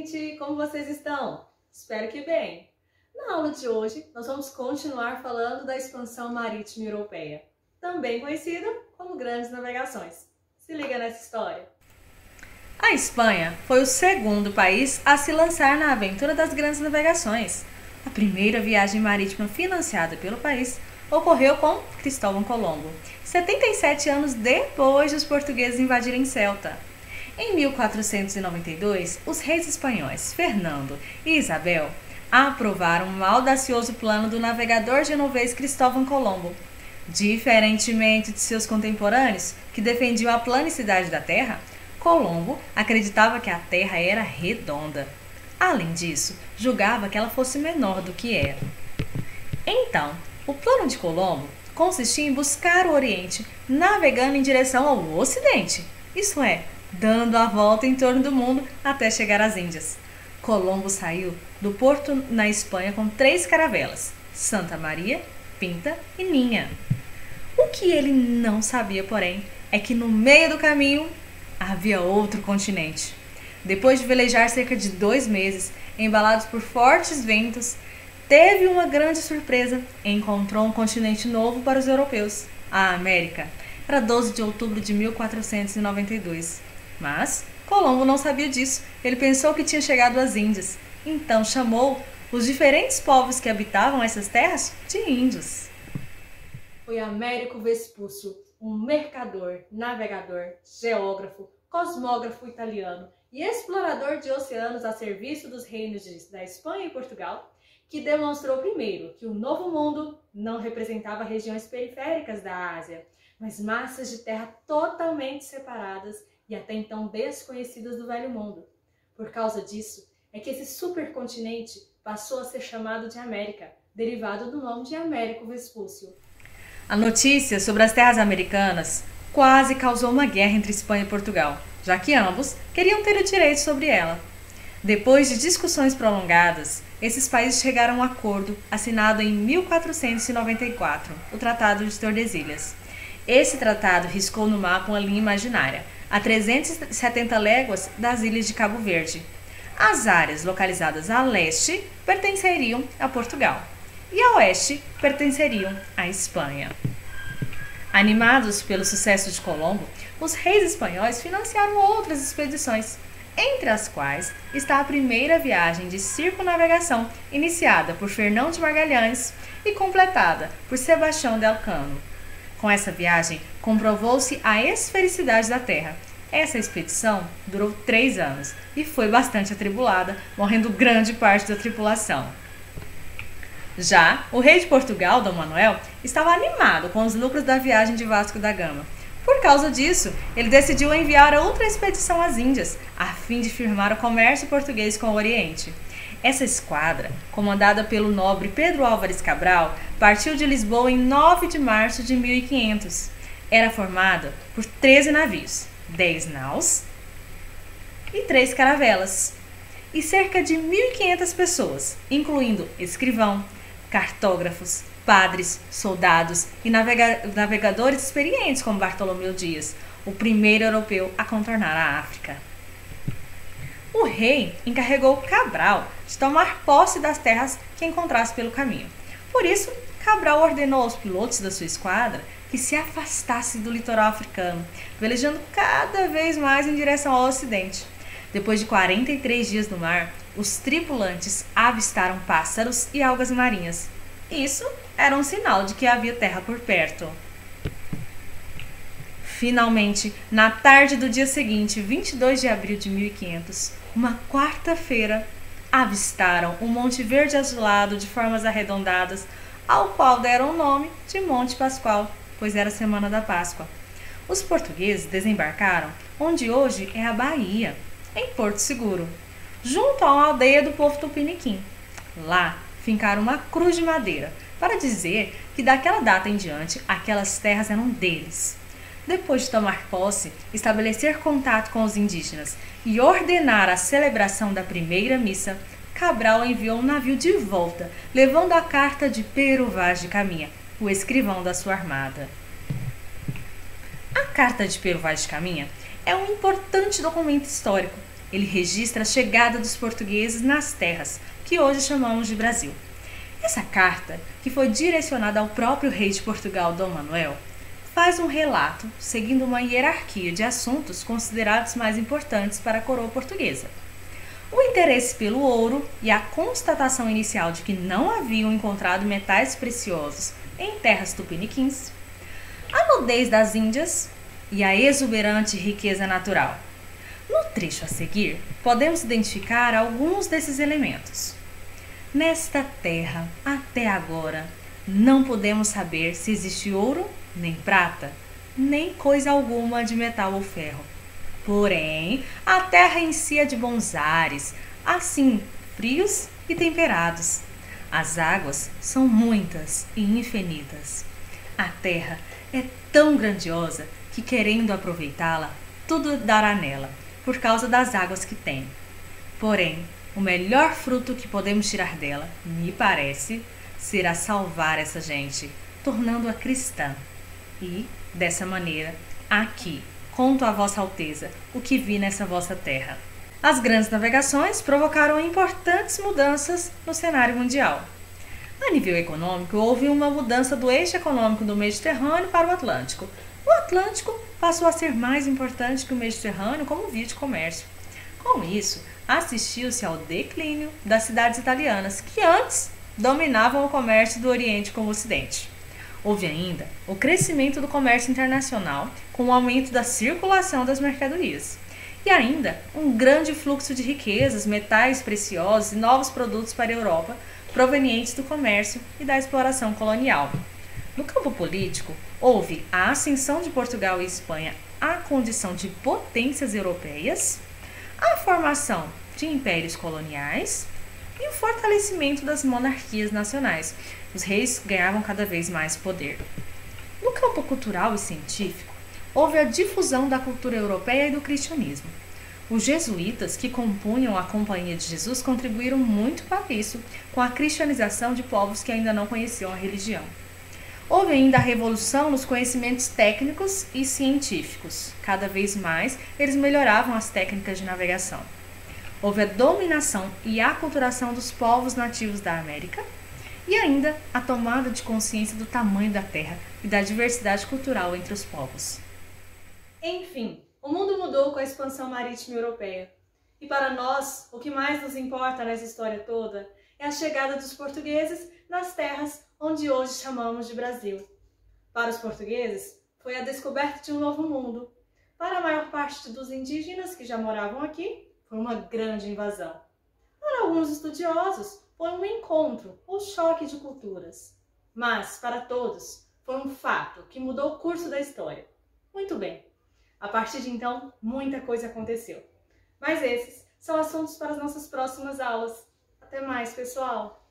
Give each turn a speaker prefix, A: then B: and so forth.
A: gente! Como vocês estão? Espero que bem! Na aula de hoje, nós vamos continuar falando da expansão marítima europeia, também conhecida como Grandes Navegações. Se liga nessa história! A Espanha foi o segundo país a se lançar na aventura das Grandes Navegações. A primeira viagem marítima financiada pelo país ocorreu com Cristóvão Colombo, 77 anos depois dos portugueses invadirem Celta. Em 1492, os reis espanhóis Fernando e Isabel aprovaram um audacioso plano do navegador genovês Cristóvão Colombo. Diferentemente de seus contemporâneos, que defendiam a planicidade da Terra, Colombo acreditava que a Terra era redonda. Além disso, julgava que ela fosse menor do que era. Então, o plano de Colombo consistia em buscar o Oriente navegando em direção ao Ocidente, isso é, dando a volta em torno do mundo até chegar às Índias. Colombo saiu do porto na Espanha com 3 caravelas, Santa Maria, Pinta e Ninha. O que ele não sabia, porém, é que no meio do caminho havia outro continente. Depois de velejar cerca de 2 meses, embalados por fortes ventos, teve uma grande surpresa: encontrou um continente novo para os europeus, a América. Era 12 de outubro de 1492. Mas Colombo não sabia disso. Ele pensou que tinha chegado às Índias. Então chamou os diferentes povos que habitavam essas terras de índios. Foi Américo Vespúcio, um mercador, navegador, geógrafo, cosmógrafo italiano e explorador de oceanos a serviço dos reinos da Espanha e Portugal, que demonstrou primeiro que o Novo Mundo não representava regiões periféricas da Ásia, mas massas de terra totalmente separadas e até então desconhecidas do Velho Mundo. Por causa disso, é que esse supercontinente passou a ser chamado de América, derivado do nome de Américo Vespúcio. A notícia sobre as terras americanas quase causou uma guerra entre Espanha e Portugal, já que ambos queriam ter o direito sobre ela. Depois de discussões prolongadas, esses países chegaram a um acordo assinado em 1494, o Tratado de Tordesilhas. Esse tratado riscou no mapa uma linha imaginária, a 370 léguas das ilhas de Cabo Verde. As áreas localizadas a leste pertenceriam a Portugal e a oeste pertenceriam à Espanha. Animados pelo sucesso de Colombo, os reis espanhóis financiaram outras expedições, entre as quais está a primeira viagem de circunnavegação, iniciada por Fernão de Magalhães e completada por Sebastião de Elcano. Com essa viagem, comprovou-se a esfericidade da Terra. Essa expedição durou 3 anos e foi bastante atribulada, morrendo grande parte da tripulação. Já o rei de Portugal, Dom Manuel, estava animado com os lucros da viagem de Vasco da Gama. Por causa disso, ele decidiu enviar outra expedição às Índias, a fim de firmar o comércio português com o Oriente. Essa esquadra, comandada pelo nobre Pedro Álvares Cabral, partiu de Lisboa em 9 de março de 1500. Era formada por 13 navios, 10 naus e 3 caravelas, e cerca de 1.500 pessoas, incluindo escrivão, cartógrafos, padres, soldados e navegadores experientes como Bartolomeu Dias, o primeiro europeu a contornar a África. O rei encarregou Cabral de tomar posse das terras que encontrasse pelo caminho. Por isso, Cabral ordenou aos pilotos da sua esquadra que se afastasse do litoral africano, velejando cada vez mais em direção ao ocidente. Depois de 43 dias no mar, os tripulantes avistaram pássaros e algas marinhas. Isso era um sinal de que havia terra por perto. Finalmente, na tarde do dia seguinte, 22 de abril de 1500, uma quarta-feira, avistaram um monte verde azulado de formas arredondadas, ao qual deram o nome de Monte Pascoal, pois era a semana da Páscoa. Os portugueses desembarcaram onde hoje é a Bahia, em Porto Seguro, junto a uma aldeia do povo tupiniquim. Lá, fincaram uma cruz de madeira, para dizer que daquela data em diante, aquelas terras eram deles. Depois de tomar posse, estabelecer contato com os indígenas e ordenar a celebração da primeira missa, Cabral enviou um navio de volta, levando a carta de Pero Vaz de Caminha, o escrivão da sua armada. A carta de Pero Vaz de Caminha é um importante documento histórico Ele registra a chegada dos portugueses nas terras que hoje chamamos de Brasil. Essa carta, que foi direcionada ao próprio rei de Portugal, Dom Manuel, faz um relato seguindo uma hierarquia de assuntos considerados mais importantes para a coroa portuguesa. O interesse pelo ouro e a constatação inicial de que não haviam encontrado metais preciosos em terras tupiniquins, a nudez das Índias e a exuberante riqueza natural. No trecho a seguir, podemos identificar alguns desses elementos. Nesta terra, até agora, não podemos saber se existe ouro, nem prata, nem coisa alguma de metal ou ferro. Porém, a terra em si é de bons ares, assim, frios e temperados. As águas são muitas e infinitas. A terra é tão grandiosa que, querendo aproveitá-la, tudo dará nela, por causa das águas que tem. Porém, o melhor fruto que podemos tirar dela, me parece, será salvar essa gente, tornando-a cristã. E, dessa maneira, aqui, conto a Vossa Alteza o que vi nessa vossa terra. As grandes navegações provocaram importantes mudanças no cenário mundial. A nível econômico, houve uma mudança do eixo econômico do Mediterrâneo para o Atlântico. O Atlântico passou a ser mais importante que o Mediterrâneo como via de comércio. Com isso, assistiu-se ao declínio das cidades italianas, que antes dominavam o comércio do Oriente com o Ocidente. Houve ainda o crescimento do comércio internacional, com o aumento da circulação das mercadorias. E ainda um grande fluxo de riquezas, metais preciosos e novos produtos para a Europa, provenientes do comércio e da exploração colonial. No campo político, houve a ascensão de Portugal e Espanha à condição de potências europeias, a formação de impérios coloniais e o fortalecimento das monarquias nacionais. Os reis ganhavam cada vez mais poder. No campo cultural e científico, houve a difusão da cultura europeia e do cristianismo. Os jesuítas, que compunham a Companhia de Jesus, contribuíram muito para isso, com a cristianização de povos que ainda não conheciam a religião. Houve ainda a revolução nos conhecimentos técnicos e científicos. Cada vez mais, eles melhoravam as técnicas de navegação. Houve a dominação e aculturação dos povos nativos da América e ainda a tomada de consciência do tamanho da terra e da diversidade cultural entre os povos. Enfim, o mundo mudou com a expansão marítima europeia. E para nós, o que mais nos importa nessa história toda é a chegada dos portugueses nas terras onde hoje chamamos de Brasil. Para os portugueses, foi a descoberta de um novo mundo. Para a maior parte dos indígenas que já moravam aqui, foi uma grande invasão. Para alguns estudiosos, foi um encontro ou choque de culturas. Mas, para todos, foi um fato que mudou o curso da história. Muito bem. A partir de então, muita coisa aconteceu. Mas esses são assuntos para as nossas próximas aulas. Até mais, pessoal!